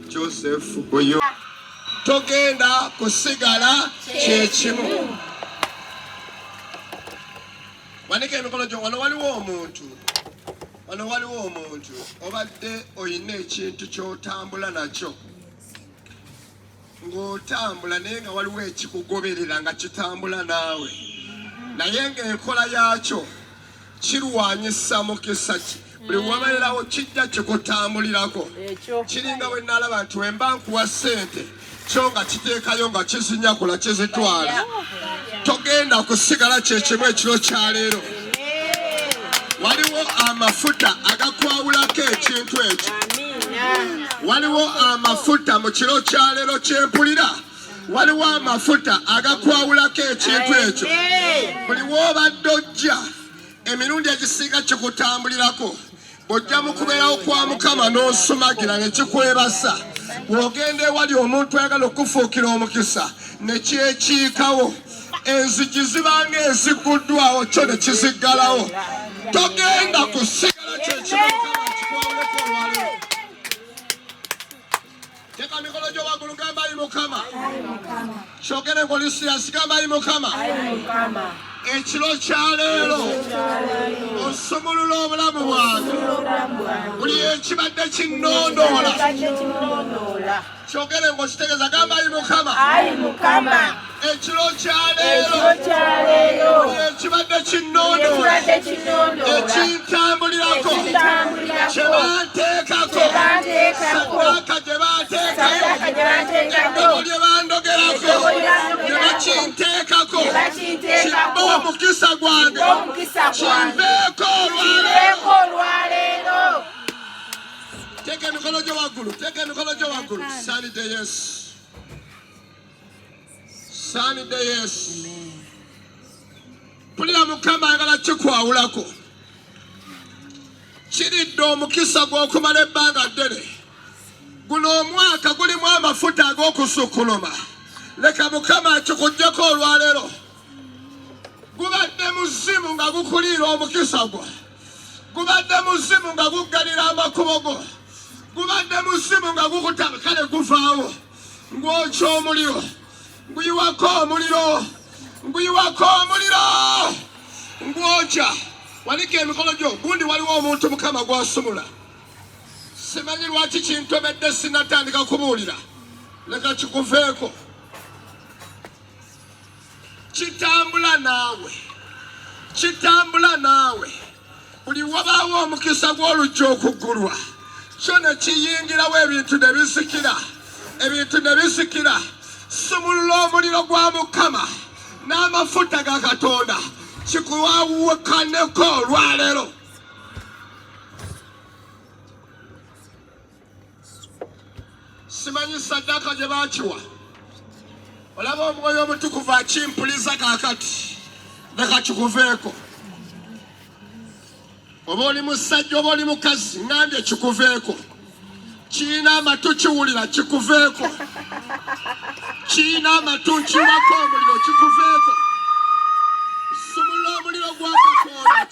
Joseph Boyo togenda kusigala kyekimu. Wanike emikono gyo. Wano waliwo omuntu obadde oyina ekintu ky'otambula nakyo ng'otambula naye nga waliwo ekikugoberera nga kitambula naawe naye ng'enkola yaakyo kirwanyisa mukisa ki. Buli wabeerawo kijja kikutambulirako. Kiringa bwe nalaba nti wemba nkuwa ssente kyo nga kiteekayo nga kizinyakula kizitwala. Togenda kusigala kyekimu ekiro kya leero. Waliwo amafuta agakwawulako ekintu ekyo. Waliwo amafuta mu kiro kya leero kyempulira. Waliwo amafuta agakwawulako ekintu ekyo. Buli w'obadde ojja emirundi egisinga kikutambulirako. Bw'ojja mu kubeerawo kwa Mukama n'osumagira ne kikwebasa. Bw'ogenda ewali omuntu ayagala okufuukira omukisa ne kyekiikawo. Enzigi zibanga ezigguddwawo kyo ne kiziggalawo. Togenda kusigala kyekimu Mukama kikwawuleko olwaleero. Teeka mikolo gyo waggulu gamba ayi Mukama. Kyogere ng'olisiyasi gamba ayi Mukama. Ekiro kya leero osumulula obulamu bwange. Buli ekibadde kinnondoola kyogere ng'okitegeeza gamba ayi Mukama. Ekiro kya leero buli ekibadde kinnondoola ekintambulirako kye banteekako saddaaka gye banteekako eddobo lye bandogerako ne bakinteekako kimbawo omukisa gwange kinveeko olwaleero. Teeka emikono gyo waggulu. Sanide Yesu. Pulira Mukama ayagala kikwawulako. Kiridde omukisa gw'okumala ebbanga ddene. Guno omwaka gulimu amafuta ag'okusukkuluma. Leka Mukama akikuggyeko olwaleero. Gubadde muzimu nga gukuliira omukisa gwo. Gubadde muzimu nga guggalira amakubo go. Gubadde muzimu nga gukutama kale guvaawo. Ngwokya omuliro. Nguyiwako omuliro. Ngwokya. Wanika emikono gyo. Gundi waliwo omuntu Mukama gw'asumula. Simanyi lwaki kintobedde sinatandika kubuulira. Leka kikuveeko. kitambula naawe buli wabaawo omukisa gw'olujja okuggulwa kyo ne kiyingirawo ebintu ne bisikira sumulula omuliro gwa Mukama n'amafuta ga Katonda kikuwawukaneko olwaleero. Simanyi saddaaka gye baakiwa olaba omwoyo omutukuvu akimpuliza kaakati leka kikuveeko. Oba oli musajja oba oli mukazi ngambye kikuveeko. Kiina amatu kiwulira kikuveeko. Kiina amatu nkiwako omuliro kikuveeko. Sumula omuliro gwa Katonda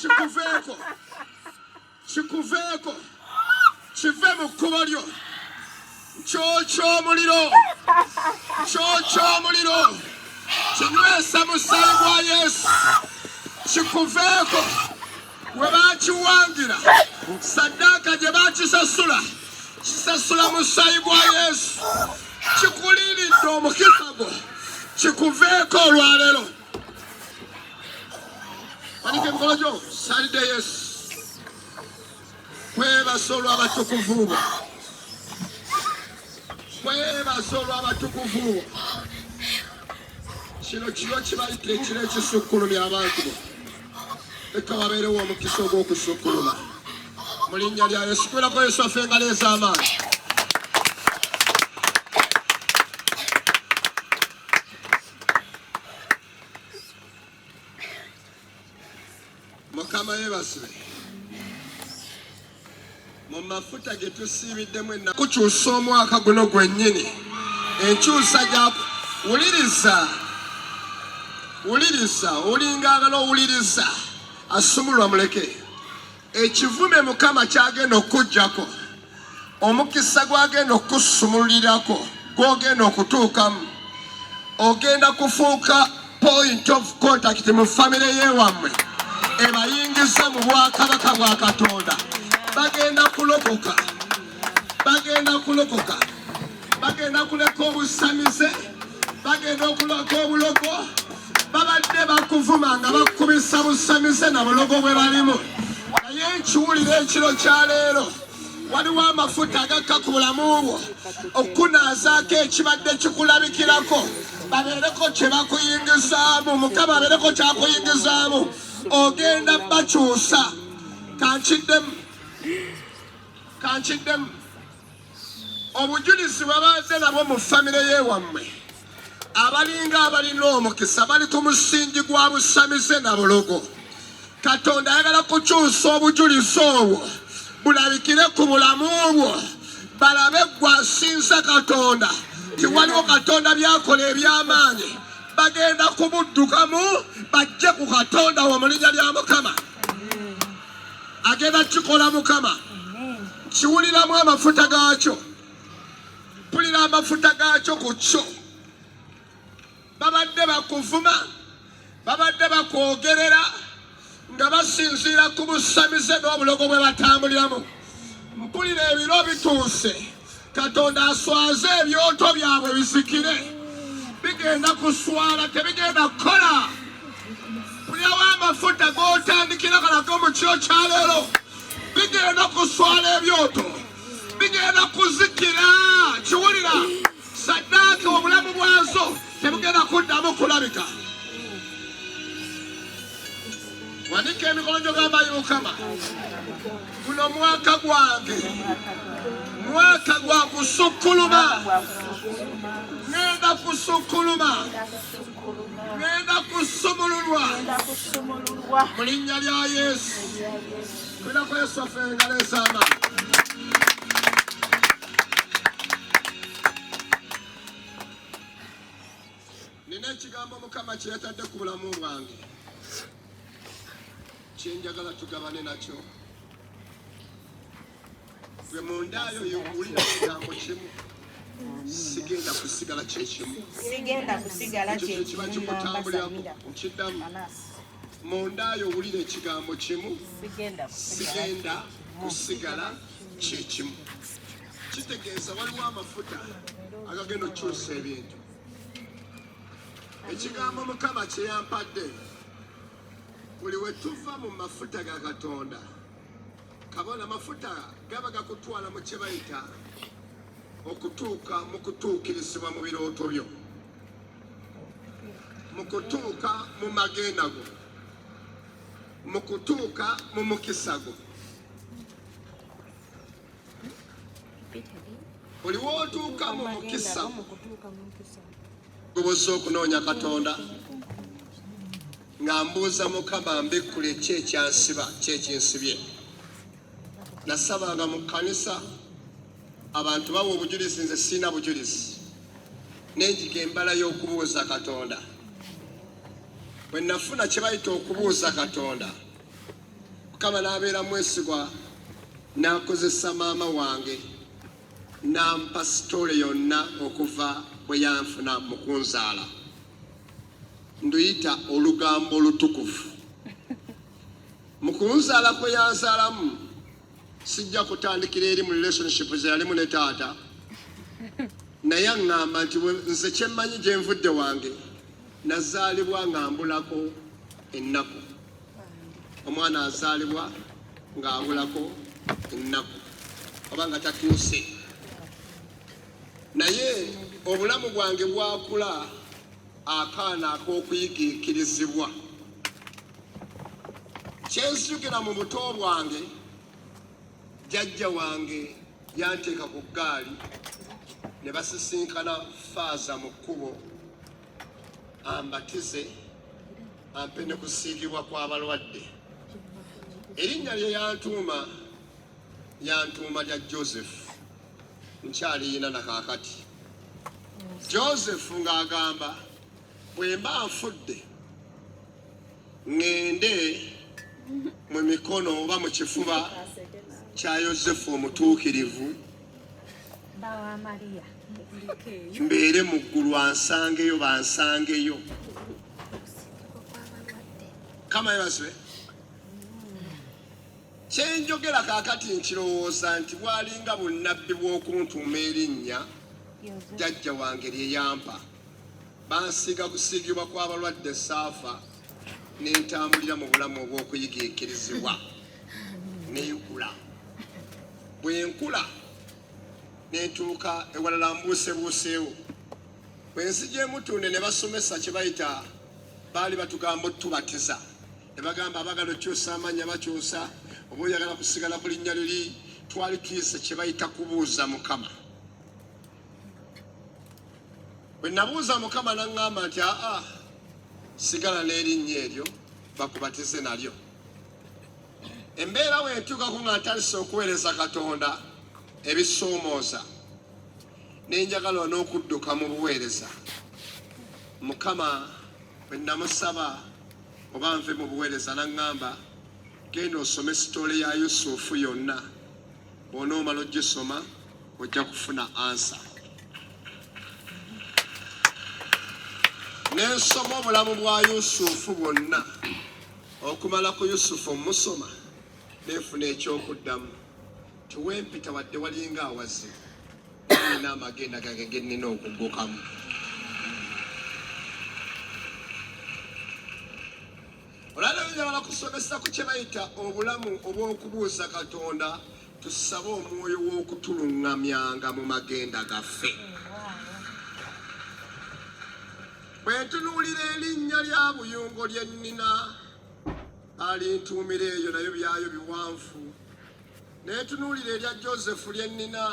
kikuveeko. Kive mu kkubo lyo. Kyokya omuliro kinywesa musaayi gwa Yesu kikuveeko. We baakiwangira saddaaka gye kisasula musaayi gwa Yesu kikuliiridde omukisa gwo kikuveeko olwaleero. Manika emikono gyo salidde Yesu. Kwebasa olw'abatukuvu bo. Kino kiro kibayita ekiro ekisukkulumya abantu bo. Leka wabeerewo omukisa ogw'okusukkuluma mu linnya lya Yesu. Kubirako Yesu affe engalo ez'amaanyi. Mukama yeebazibwe. Mu mafuta ge tusiibiddemu ennaku kukyusa omwaka guno gwennyini enkyusa gya wuliriza olingagala owuliriza asumulwa muleke ekivume Mukama kyagenda okujjako omukisa gwagenda okusumulirako gwogenda okutuukamu ogenda kufuuka point of contact mu famire yewammwe ebayingiza mu bwakabaka bwa Katonda. Bagenda kuleka obusamize, bagenda okuleka obulogo. Babadde bakuvuma nga bakubisa busamize na bulogo bwe balimu. Naye nkiwulira ekiro kya leero waliwo amafuta agakka ku bulamu bwo okunaazaako ekibadde kikulabikirako. Babeereko kye bakuyingizaamu, Mukama abeereko kyakuyingizaamu. Ogenda bakyusa. Kankiddemu obujulizi bwabadde nabwo mu famire yewammwe abalinga abalina omukisa bali ku musingi gwa busamize na bulogo. Katonda ayagala kukyusa obujulizi obwo bulabikire ku bulamu bwo balabe gwasinza Katonda ti waliwo Katonda byakola eby'amaanyi. Bagenda kubuddukamu bajje ku Katonda wo mu linnya lya Mukama. Agenda kikola Mukama. Kiwuliramu amafuta gaakyo. Pulira amafuta gaakyo ku kyo. Babadde bakuvuma, babadde bakwogerera nga basinziira ku busamize n'obulogo bwe batambuliramu. Mpulira ebiro bituuse. Katonda aswaze ebyoto byabwe bisikire. Bigenda kuswala tebigenda kukola. Pulirawo amafuta g'otandikira kalako mu kiro kya leero. Bigenda kuswala ebyoto. Bigenda kuzikira. Kiwulira saddaaka obulamu bwazo tebugenda kuddamu kulabika. Wanika emikono gyo gamba Mukama. Guno mwaka gwange. Mwaka gwa kusukkuluma. Ngenda kusukkuluma. Ngenda kusumululwa. Mu linnya lya Yesu. Kubirako Yesu affe engalo ez'amaanyi. Nina ekigambo Mukama kye yatadde ku bulamu bwange kyenjagala tugabane nakyo. Gwe mundaayo yowulira ekigambo kimu sigenda kusigala kyekimu. Ekyo kiba kikutambulirako. Nkiddamu mundaayo owulira ekigambo kimu sigenda kusigala kyekimu. Kitegeeza waliwo amafuta agagenda okukyusa ebintu. ekigambo Mukama kye yampadde buli we tuva mu mafuta ga Katonda kabona mafuta gaba gakutwala mu kye bayita okutuuka mu kutuukirizibwa mu birooto byo mu kutuuka mu magenda go mu kutuuka mu mukisa go buli wootuuka mu mukisa gubuza okunoonya Katonda nga mbuuza Mukama mbikkule ki ekyansiba ki ekinsibye. Nasabanga mu kkanisa abantu bawa obujulizi, nze sirina bujulizi nenjiga embala y'okubuuza Katonda. Bwe nafuna kye bayita okubuuza Katonda, Mukama n'abeera mwesigwa n'akozesa maama wange n'ampa sitole yonna okuva bwe yanfuna mu kunzaala. Nduyita olugambo olutukuvu. Mu kunzaala kwe yanzaalamu sijja kutandikira eri mu relationship ze yalimu ne taata, naye aŋŋamba nti nze kye mmanyi gye nvudde wange nazaalibwa ng'ambulako ennaku. Omwana azaalibwa ng'abulako ennaku oba nga tatuuse. Naye obulamu bwange bwakula akaana ak'okuyigiikirizibwa. Kyensukira mu buto bwange, jjajja wange yanteeka ku ggaali ne basisinkana faaza mu kkubo ambatize ampe ne kusiigibwa kw'abalwadde. Erinnya lye yantuuma lya Joseph, nkyaliyina na kaakati. Joseph ng'agamba bwe mba nfudde ŋŋende mu mikono oba mu kifuba kya Yosefu omutuukirivu, mbeere mu ggulu ansangeyo bansangeyo. Kama yebaswe kyenjogera kaakati nkirowooza nti bwalinga bunnabbi bw'okuntuuma erinnya jjajja wange lye yampa. Bansiiga kusiigibwa kw'abalwadde saafa n'entambulira mu bulamu obw'okuyigiikirizibwa nenkula. Bwe nkula nentuuka ewalala mbuusebuuseewo. Bwe nzijemu tunde ne basomesa kye bayita, baali batugamba otubatiza, ne bagamba abagala okyusa amannya bakyusa, oba oyagala kusigala ku linnya liri. Twali tuyise kye bayita kubuuza Mukama. Bwe nabuuza Mukama n'aŋŋamba nti aa sigala n'erinnya eryo bakubatize nalyo. Embeera bw'entuukako nga ntandise okuweereza Katonda ebisoomooza, nenjagala n'okudduka mu buweereza. Mukama bwe namusaba oba nve mu buweereza n'aŋŋamba genda osome sitole ya Yusufu yonna, bw'onoomala ogisoma ojja kufuna ansa. Nensoma obulamu bwa Yusufu bwonna, okumala ku Yusufu omusoma nenfuna ekyokuddamu nti wempita wadde walinga awazibu, nina amagenda gange ge nnina okuggukamu. Olwaleero njagala kusomesa ku kye bayita obulamu obw'okubuuza Katonda, tusabe omwoyo w'okutuluŋŋamyanga mu magenda gaffe. Bwe ntunuulira erinnya lya Buyungo lye nnina, alintuumira eyo nayo byayo biwanvu. Ne ntunuulira erya Joseph lye nnina,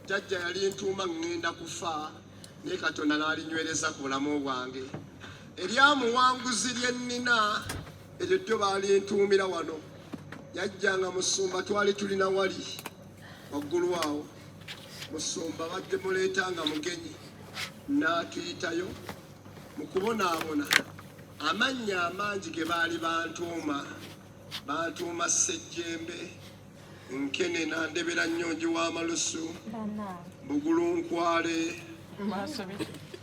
jjajja yalintuuma ŋŋenda kufa, naye Katonda n'alinywereza ku bulamu bwange. Erya Muwanguzi lye nnina, eryo ddyo baalintuumira wano. Yajjanga Musumba, twali tulina wali waggulu awo. Musumba badde muleetanga mugenyi, n'atuyitayo mu kubonaabona. Amannya amangi ge baali bantuuma Ssejjembe, Nkenena, Ndebera Nnyonji w'Amalusu, Bugulunkwale,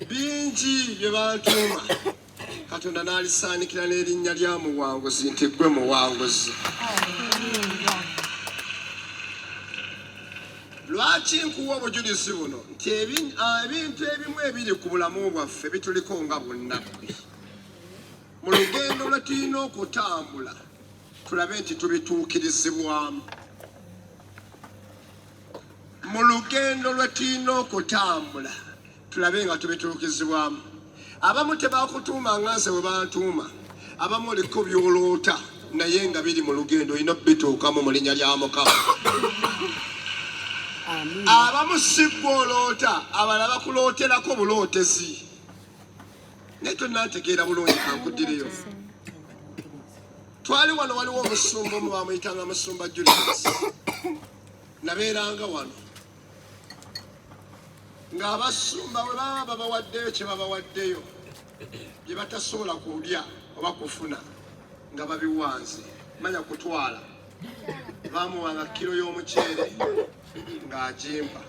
bingi bye bantuuma. Katonda n'alisaanikira n'erinnya lya Muwanguzi nti ggwe muwanguzi. Lwaki nkuwa obujulizi buno nti ebintu ebimu ebiri ku bulamu bwaffe bituliko nga bunnabbi. Mu lugendo lwe tulina okutambula tulabe nti tubituukirizibwamu. Mu lugendo lwe tulina okutambula tulabe nga tubituukizibwamu. Abamu tebakutuuma nga nze bwe bantuuma, abamu oliko byoloota naye nga biri mu lugendo olina bituukamu mu linnya lya Mukama. Abamu si gwoloota, abalala bakulooterako bulootezi. Naye tonnategeera bulungi kankuddireyo. Twali wano waliwo omusumba omu bamuyitanga Musumba Julius. Nabeeranga wano. Ng'abasumba bwe baba babawaddeyo kye babawaddeyo bye batasobola kulya oba kufuna nga babiwanze. Manya kutwala. Bamuwanga kilo y'omuceere ng'ajimba.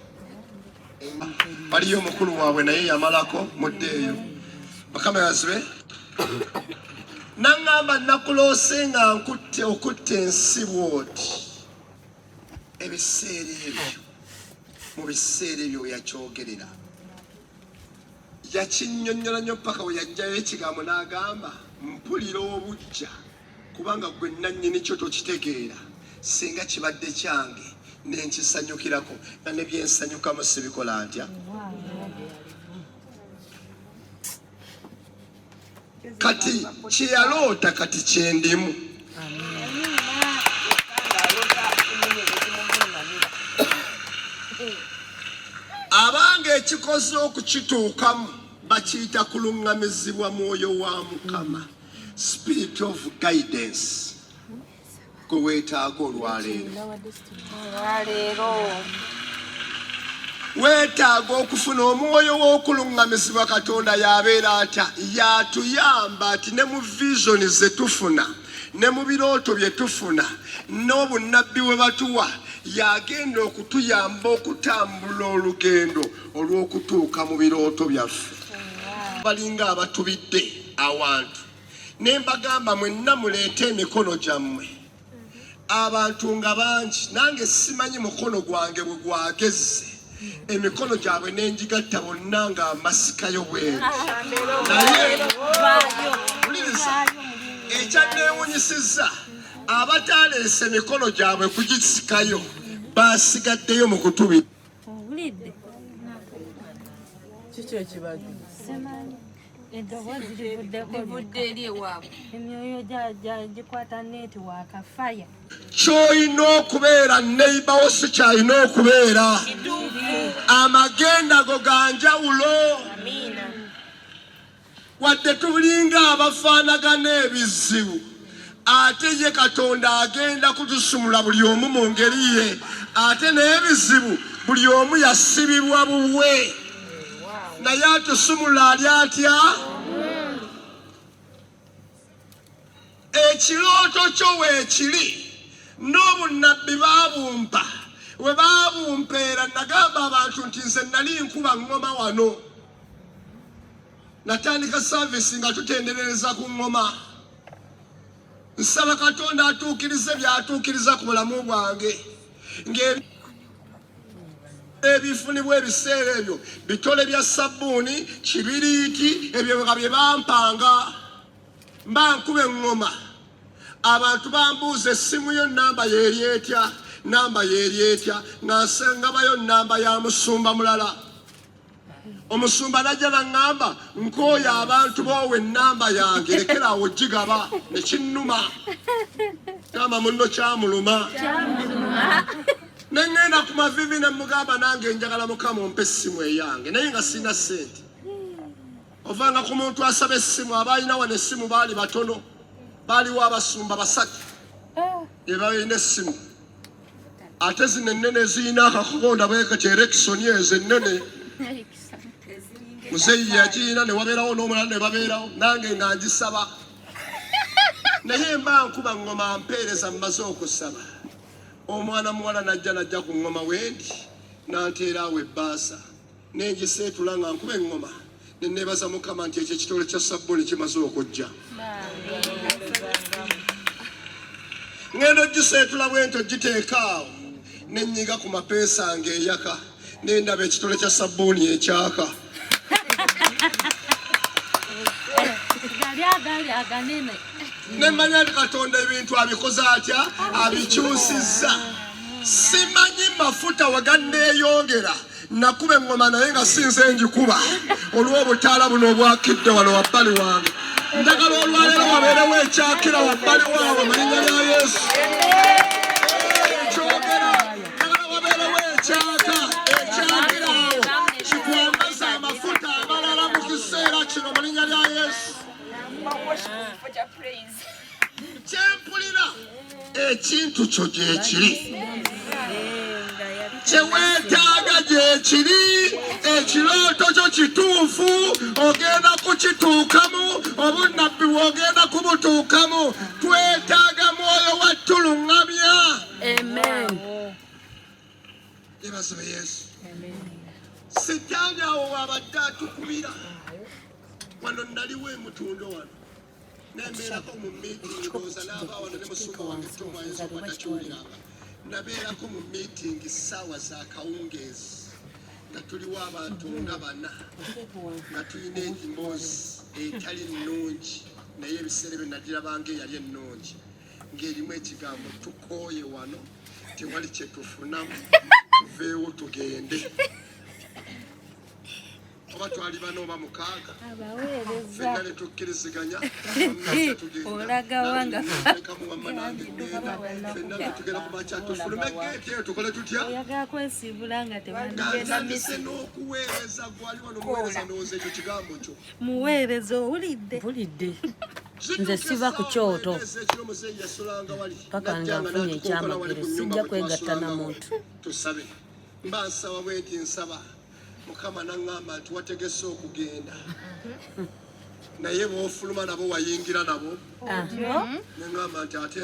Waliyo omukulu waabwe naye yamalako muddeeyo. Bakama yazibe. Nangamba nakuloose nga okutte ensi bw'oti. Ebiseera ebyo mu biseera ebyo we yakyogerera yakinnyonnyola nnyo paka we yajjayo ekigambo n'agamba mpulira obujja kubanga gwe nannyini kyo tokitegeera singa kibadde kyange nenkisanyukirako nga ne byensanyukamu sibikola ntya. Kati kyeyaloota kati kyendimu. Abanga ekikoze okukituukamu bakiyita kuluŋŋamizibwa mwoyo wa Mukama, spirit of guidance. Gwe weetaaga olwaleero. Weetaaga okufuna omwoyo w'okuluŋŋamizibwa Katonda y'abeera atya yatuyamba ati ne mu vision ze tufuna ne mu birooto bye tufuna n'obunnabbi bwe batuwa yagenda okutuyamba okutambula olugendo olw'okutuuka mu birooto byaffe. Balinga abatubidde awantu ne mbagamba mwenna muleete emikono gyammwe. Abantu nga bangi nange simanyi mukono gwange bwe gwagezze. Emikono gyabwe n'enjigatta bonna nga amasikayo bweru. Naye ekyanneewunyisizza abataleese emikono gyabwe kugisikayo basigaddeyo mu kutubira. Kiki ekibadde? Ky'olina okubeera neighbour si ky'alina okubeera. Amagenda go ga njawulo. Wadde tulinga abafaanagana ebizibu ate ye Katonda agenda kutusumula buli omu mu ngeri ye. Ate n'ebizibu buli omu yasibibwa buwe. Naye atusumula ali atya? Ekirooto kyo weekiri n'obunnabbi baabumpa. We baabumpeera nagamba abantu nti nze nali nkuba ngoma wano. Natandika service nga tutenderereza ku ngoma. Nsaba Katonda atuukirize by'atuukiriza ku bulamu bwange. Ebifunibwa ebiseera ebyo bitole bya sabbuuni kibiriiti ebyo nga bye bampanga mba nkuba eŋŋoma. Abantu bambuuza essimu yo namba y'eri etya, namba y'eri etya, nga nsengabayo namba ya musumba mulala. Omusumba najja naŋŋamba nkooye abantu boowe namba yange lekeraawo gigaba ne kinnuma. Gamba munno kyamuluma. Nengenda ku mavivi ne mugamba nange njagala Mukama ompe essimu eyange naye nga sina ssente. Ovanga ku muntu asaba essimu abalina wano essimu baali batono. Baaliwo abasumba basatu ye balina essimu. Ate zino ennene ezirina akakonda bwekati erekisoni ezo ennene. Muzeeyi yagirina ne wabeerawo n'omulala ne babeerawo nange nga ngisaba. Naye mba nkuba ngoma mpeereza mmaze okusaba. Omwana muwala najja ku ngoma wendi n'anteera awo ebbaasa nengiseetula nga nkuba eŋŋoma ne neebaza Mukama nti ekyo ekitole kya sabbuuni kimaze okujja. Ngenda ogiseetula bwento giteeka awo nenyiga ku mapeesa ng'eyaka nendaba ekitole kya sabbuuni ekyaka nemanya nti Katonda ebintu abikoze atya abikyusizza simanyi mafuta waganneeyongera nakuba eŋŋoma naye nga sinze njikuba olw'obutaala buno obwakidde wano wabbali wange njagala olwaleero wabeerewo ekyakira wabbali waawe mu linnya lya Yesu ekyogera njagala wabeerewo ekyakira awo kikwambaza amafuta amalala mu kiseera kino mu linnya lya Yesu kyempulira ekintu kyo gyekiri kyeweetaaga gyekiri ekirooto kyo kituufu ogenda kukituukamu obunnabbi bw'ogenda kubutuukamu twetaaga mwoyo wattuluŋŋamya yebazibe Yesu sitaani awo wabadde atukubira wano naliwo emutundo wano nembeerako mu miitingi ndowooza n'aba wano ne musumba wange tumwayinza obatakiwuliranga nabeerako mu miitingi ssaawa za kawungeezi nga tuliwo abantu nga bana nga tulina emboozi etali nnungi naye ebiseera bye nagirabanga eyali ennungi ng'erimu ekigambo tukooye wano tewali kye tufunamu tuveewo tugende oba twali bana oba mukaaga fenna ne tukkiriziganya olaga wanga fenna netugenda kumakya tufulume geeti eyo tukole tutya oyagala kwesiibula nga tewandise n'okuweereza gwali wano muweereza ndowooza ekyo kigambo kyo muweereza owulidde nze siva ku kyoto ekiro muzeeyi yasolanga wali paka nga nfunye ekyamagero sijja kwegatta na muntu tusabe mba nsaba bwenti nsaba Mukama naŋŋamba nti wategese okugenda naye b'ofuluma nabo wayingira nabo neŋŋamba nti ate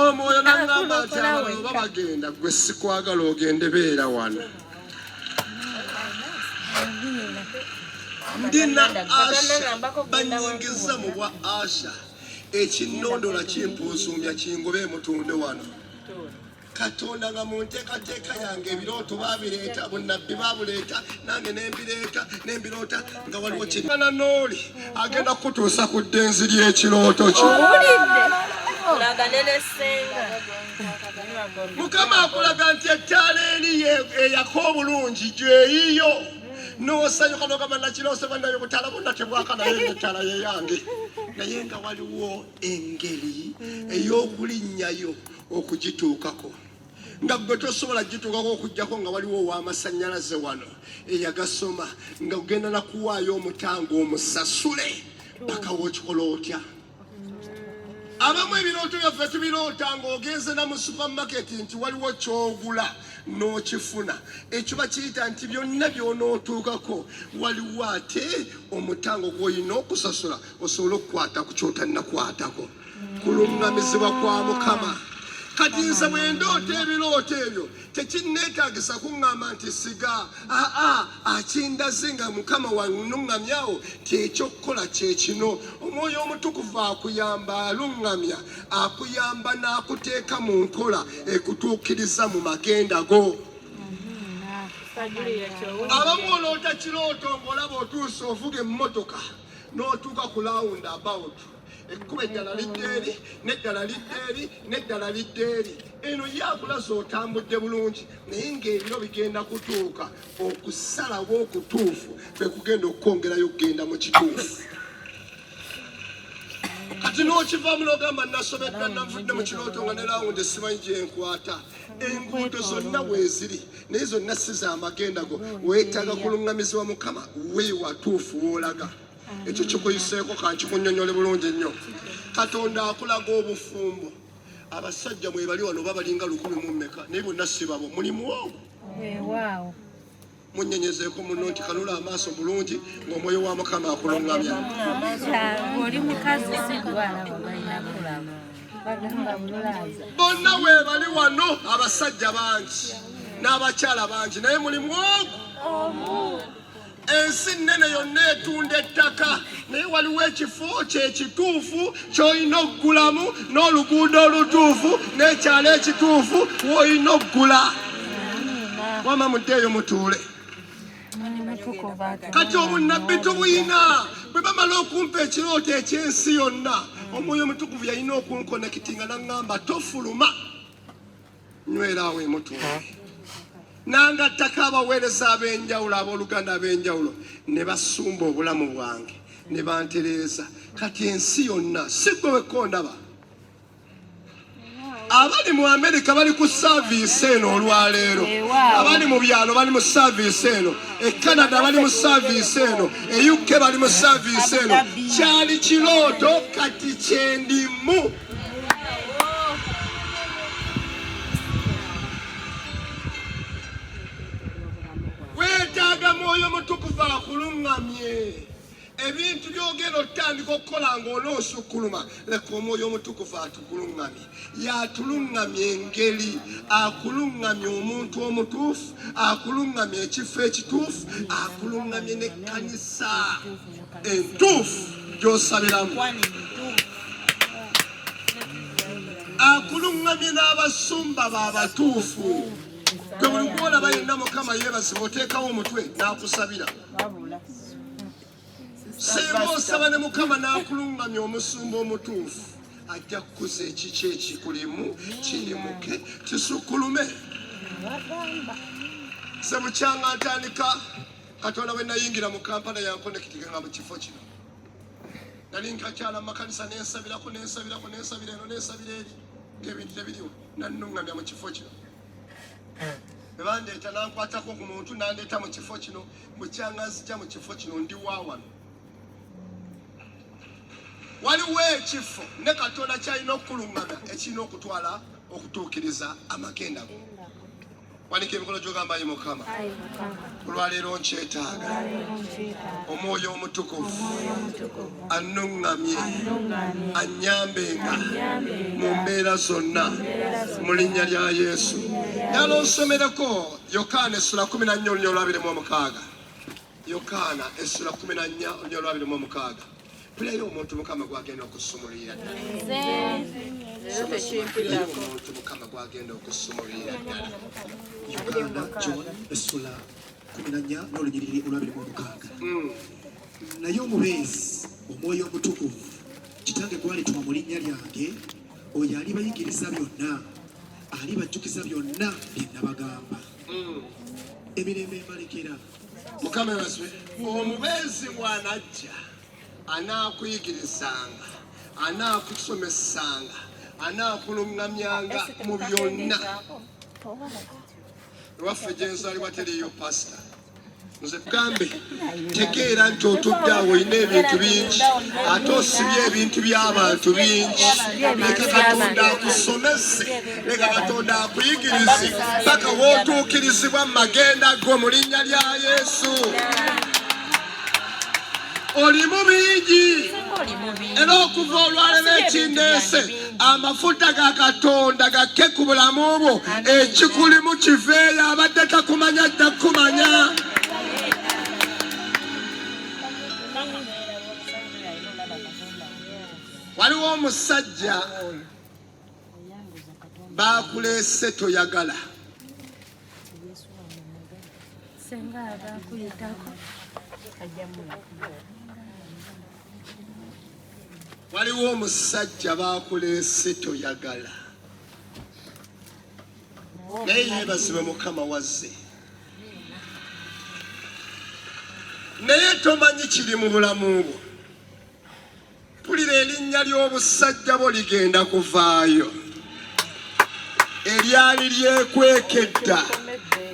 omwoyo naŋŋamba nti abalala oba bagenda gwe sikwagala ogende beera wano ndina Asha banyingiza mu bwa Asha ekinnondola kimpunsumya kingobe emutunde wano Katonda nga mu nteekateeka yange ebirooto baabireeta bunnabbi baabuleeta nange nembiroota nga waliwo kinana n'oli agenda kutuusa ku ddenzi ly'ekirooto kyo Mukama akulaga nti ettaala eri eyaka obulungi gyeyiyo n'osanyuka n'ogamba nakiroose bannayo butaala bonna tebwaka naye ettaala yeyange naye nga waliwo engeri ey'okulinnyayo okugituukako nga gwe tosobola gituukako okuggyako nga waliwo ow'amasannyalaze wano eyagasoma nga ogenda nakuwaayo omutango omusasule paka w'okikola otya abamu ebirooto byaffe tubiroota ng'ogenze na mu supamaketi nti waliwo ky'ogula n'okifuna ekyo bakiyita nti byonna by'onootuukako waliwo ate omutango gw'olina okusasula osobole okukwata ku ky'otannakwatako kuluŋŋamizibwa kwa Mukama kati nze bwe ndoota ebirooto ebyo tekinneetaagisa kuŋŋamba nti siga akindaze nga Mukama wanuŋŋamyawo kyekyokukola kye kino omwoyo omutukuvu akuyamba aluŋŋamya akuyamba n'akuteeka mu nkola ekutuukiriza mu magenda go abamu oloota kirooto ng'olaba otuusa ovuga emmotoka n'otuuka ku round about ekkuba eddala liddeeri n'eddala liddeeri n'eddala liddeeri eno yakulaza otambudde bulungi naye ng'ebiro bigenda kutuuka okusalawo okutuufu kwe kugenda okwongerayo okugenda mu kituufu kati n'okivaamu n'ogamba nasobedda nanvudde mu kirooto nga ne rawundi simanyi gyenkwata enguudo zonna bweziri naye zonna si za magenda go weetaaga kuluŋŋamizibwa Mukama weewatuufu w'olaga ekyo kikuyiseeko kankikunnyonnyole bulungi nnyo Katonda akulaga obufumbo abasajja mwe bali wano babalinga 100 naye bonna si babo mulimu ogwo munnyenyezeeko muno nti kanula amaaso bulungi ng'omwoyo wa Mukama akuluŋŋamya oli mukazi sigwala babalina kulaba bagamba bululaza bonna we bali wano abasajja bangi n'abakyala bangi naye mulimu ogwo ensi nnene yonna etunda ettaka naye waliwo ekifo kyekituufu ky'olina okugulamu n'oluguudo olutuufu n'ekyalo ekituufu w'olina okugula. Wama muddeeyo mutuule. Kati obunnabbi tubuyina. Bwe bamala okumpa ekirooto eky'ensi yonna, Omwoyo Omutukuvu yalina okunkonekitinga n'aŋŋamba tofuluma, nywera awo emutuule. N'angattako abaweereza ab'enjawulo abooluganda ab'enjawulo ne basumba obulamu bwange ne bantereeza. Kati ensi yonna si gwe wekka ondaba. Abali mu Amerika bali ku saaviisi eno olwaleero, abali mu byalo bali mu saaviisi eno, e Canada bali mu saaviisi eno, e UK bali mu saaviisi eno. Kyali kirooto, kati kyendimu. Weetaaga Mwoyo Mutukuvu akuluŋŋamye. Ebintu by'ogenda otandika okukola ng'oloosukuluma, leka Omwoyo Omutukuvu atukuluŋŋamye. Y'atuluŋŋamye engeri, akuluŋŋamye omuntu omutuufu, akuluŋŋamye ekifo ekituufu, akuluŋŋamye n'ekkanisa entuufu gy'osabiramu, akuluŋŋamye n'abasumba b'abatuufu. Gwe buli gw'olaba yenna Mukama yeebazibwa oteekawo omutwe n'akusabira. Singa osaba ne Mukama n'akuluŋŋamya omusumba omutuufu, ajja kukuza ekiki ekikulimu kirimuke kisukulume. Se bukyanga ntandika Katonda bwe nayingira mu Kampala yankonekitinga nga mu kifo kino. Nali nkakyala mu makanisa nensabirako nensabira eno nensabira eri ng'ebintu tebiriwo, nannuŋŋamya mu kifo kino. Bwe bandeeta nankwatako ku muntu nandeeta mu kifo kino, bukyanga nzija mu kifo kino ndi waawano. Waliwo ekifo ne Katonda kyalina okukuluŋŋamya ekirina okutwala okutuukiriza amagenda go. Wanika emikono gy'ogamba Ayi Mukama, olwaleero nkyetaaga Omwoyo Omutukuvu annuŋŋamye annyambenga mu mbeera zonna mu linnya lya Yesu. Yalo nsomereko Yokaana essula 14:26. Yokaana essula 14:26. Puleyo omuntu Mukama gwagenda okusumulira ddala. Omuntu Mukama gwagenda okusumulira ddala. Yokaana John essula 14:26. Naye omubeezi Omwoyo Omutukuvu Kitange gw'alituma mu linnya lyange, oyo alibayigiriza byonna, alibajjukiza byonna bye nabagamba. Emirembe emalekera. Mukama yaswe omubeezi bw'anajja anaakuyigirizanga, anaakusomesanga, anaakuluŋŋamyanga mu byonna. Lwaffe gye nzaalibwa teriyo pasita. Nze gambe tegeera nti otudde awo olina ebintu bingi, ate osibye ebintu by'abantu bingi. Leka Katonda akusomese, leka Katonda akuyigirize paka w'otuukirizibwa mu magenda go mu linnya lya Yesu. Oli mu bingi era okuva olwaleero ekindeese amafuta ga Katonda gakke ku bulamu bwo, ekikulimu kiveeyo, abadde takumanya ajja kukumanya. Waliwo omusajja baakuleese toyagala. Waliwo omusajja baakuleese toyagala. Naye yeebazibwe Mukama wazze. Naye tomanyi kiri mu bulamu bwo. Mpulira erinnya ly'obusajja bwo ligenda kuvaayo. Eryali lyekwekedda.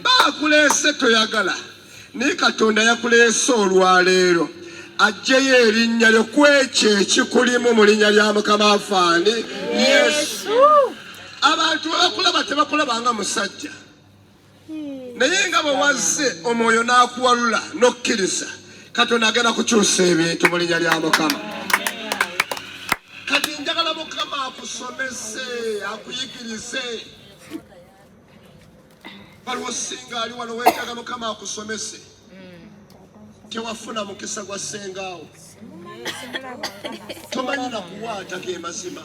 Baakuleese toyagala. Naye Katonda yakuleese olwaleero. Ajjeyo erinnya lyo kwekyo ekikulimu mu linnya lya Mukama afaani Yesu. Abantu bakulaba tebakulaba nga musajja. Naye nga bwe wazze Omwoyo n'akuwalula n'okkiriza, Katonda agenda kukyusa ebintu mu linnya lya Mukama. Kati njagala Mukama akusomese, akuyigirize. Waliwo singa ali wano weetaaga Mukama akusomese. tewafuna mukisa gwa sengaawo tomanyi nakuwaata ge mazima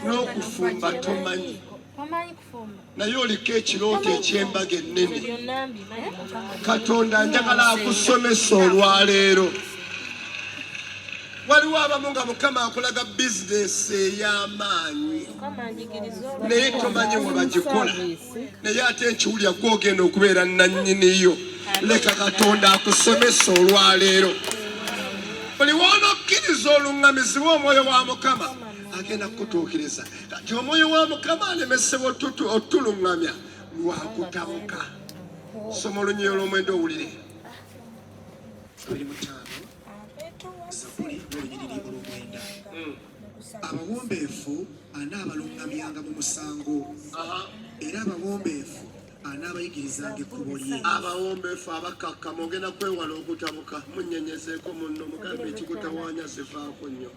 n'okufumba tomanyi naye oliko ekirooto eky'embaga ennene Katonda njagala akusomesa olwaleero waliwo abamu nga Mukama akulaga bizinesi ey'amaanyi naye tomanyi we bagikola naye ate nkiwulya gwogenda okubeera nannyiniyo leka Katonda akusomesa olwaleero buli woonokkiriza oluŋŋamizibwa omwoyo wa Mukama agenda kukutuukiriza kati omwoyo wa Mukama alemesebwa otuluŋŋamya lwakutabuka soma olunyiyo olw'omwenda owulire 25 Zaburi n'olunyiriri olw'omwenda abawombeefu anaabaluŋŋamyanga mu musango era abawombeefu anaabayigirizanga ekkubo lye abawombeefu abakkakkamu ogenda kwewala okutabuka munnyenyezeeko munno mugambe ekikutawaanya zivaako nnyo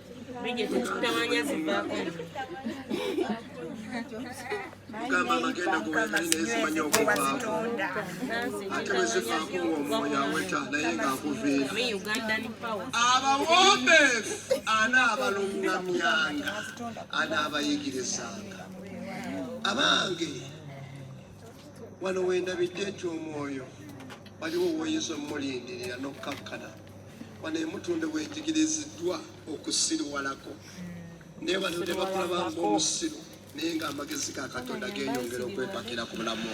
mugamba amagenda gowegali naye zimanyi okuvaako ate bwe zivaako ng'omwoyo aweta naye ng'akuviira abawombeefu anaabaluŋŋamyanga anaabayigirizanga abange wano wendabidde nti omwoyo waliwo woyinza omulindirira n'okkakkana wano emutunde wejigiriziddwa okusiriwalako naye wano tebakulabanga omusiru naye ng'amagezi ga Katonda geeyongera okwepakira ku bulamu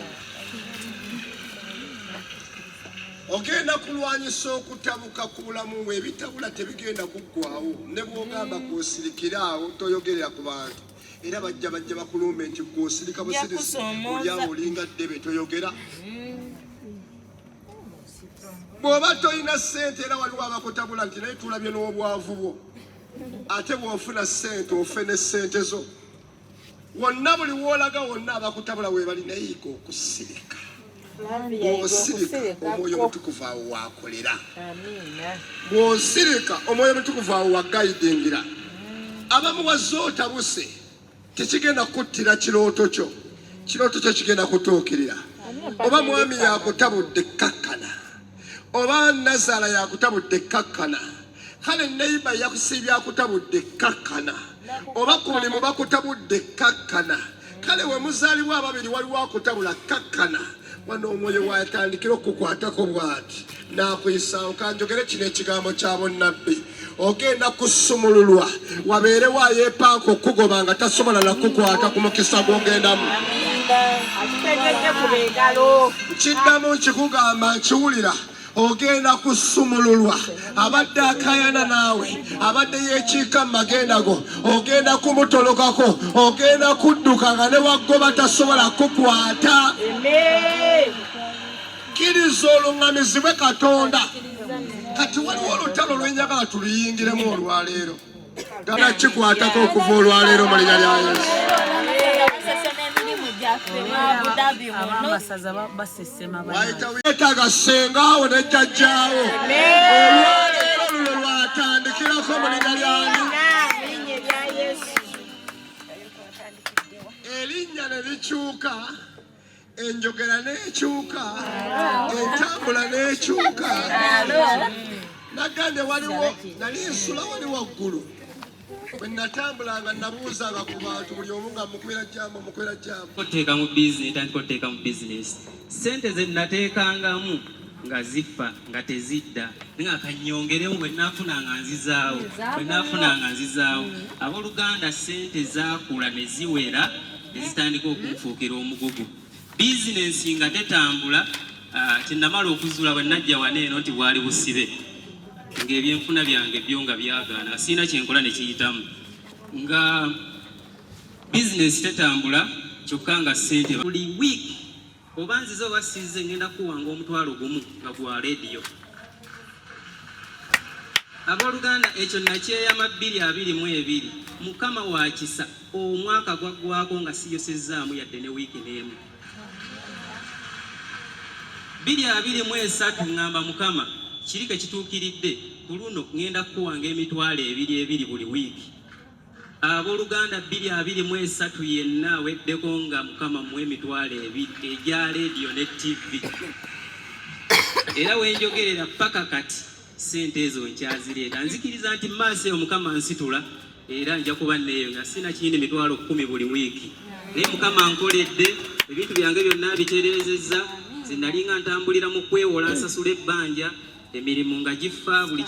ogenda kulwanyisa okutabuka ku bulamu bwe ebitabula tebigenda kuggwawo ne bw'ogamba kwosirikira awo toyogerera ku bantu era bajja bakulumba nti gwosirika busirisi olyawo olinga ddebe toyogera bw'oba toyina ssente era waliwo abakutabula nti naye tulabye n'obwavu bwo ate bw'ofuna ssente ofe ne ssente zo wonna buli w'olaga wonna abakutabula weebali nayiika okusirika bw'osirika omwoyo mutukuvu awo waakolera bw'osirika omwoyo mutukuvu awo wagayidingira abamu wazze otabuse tekigenda kuttira kirooto kyo kigenda kutuukirira oba mwami yakutabudde kakkana oba Nazaala yakutabudde kakkana kale neiba yakusibya akutabudde kakkana oba ku mulimu bakutabudde kakkana kale we muzaalibwa ababiri waliwo akutabula kakkana wano omwoyo watandikira okukwatako bw'ati n'akuyisa okanjogere kino ekigambo kya bonnabbi ogenda kusumululwa wabeerewo ayeepanka okugoba nga tasobola nakukwata ku mukisa gw'ogendamu kiddamu nkikugamba nkiwulira ogenda kusumululwa abadde akayana naawe abadde yeekiika mu magenda go ogenda kumutolokako ogenda kudduka nga ne waggoba tasobola kukwata kkiriza oluŋŋamizibwe Katonda kati waliwo olutalo lwenjagala tuluyingiremu olwaleero gana kikwatako okuva olwaleero mu linnya lya Yesu wayitaga sengaawo ne jjajjaawo olwaleero luno lwatandikirako mu linnya lyani erinnya ne likyuka enjogera n'ekyuka entambula n'ekyuka nagande waliwo nali nsula wali waggulu bwe natambulanga nabuuzanga ku bantu buli omu nga mukwera jambo oteeka mu bizinesi tandika oteeka mu bizinesi sente ze nateekangamu nga zifa nga tezidda nga kanyongeremu bwe naafunanga nzizaawo abooluganda sente zaakula ne ziwera ne zitandika okunfuukira omugugu bizinesi nga tetambula kyenamala okuzuula bwe najja waneeno nti bwali busibe ng'ebyenfuna byange byo nga byagaana siina kyenkola ne kiyitamu nga bizinesi tetambula kyokka nga ssente buli wiiki oba nziza oba sizze ngenda kuwanga omutwalo gumu nga gwa rediyo abooluganda ekyo nakyeyama 2022 Mukama wa kisa omwaka gwaggwako nga siyosezzaamu yadde ne wiiki n'emu 2023 ngamba Mukama kirike kituukiridde ku luno ngenda kuwanga emitwalo 2 buli wiiki abooluganda 2023 yenna aweddeko nga Mukama mu emitwalo 2 egya rediyo ne TV era wenjogerera paka kati sente ezo nkyazireeta. Nzikiriza nti maaso eyo Mukama nsitula era nja kuba neeyo nga sina kindi mitwalo 10 buli wiiki. Naye Mukama nkoledde, ebintu byange byonna bitereezezza, ze nalinga ntambulira mu kwewola nsasula ebbanja, emirimu nga gifa buli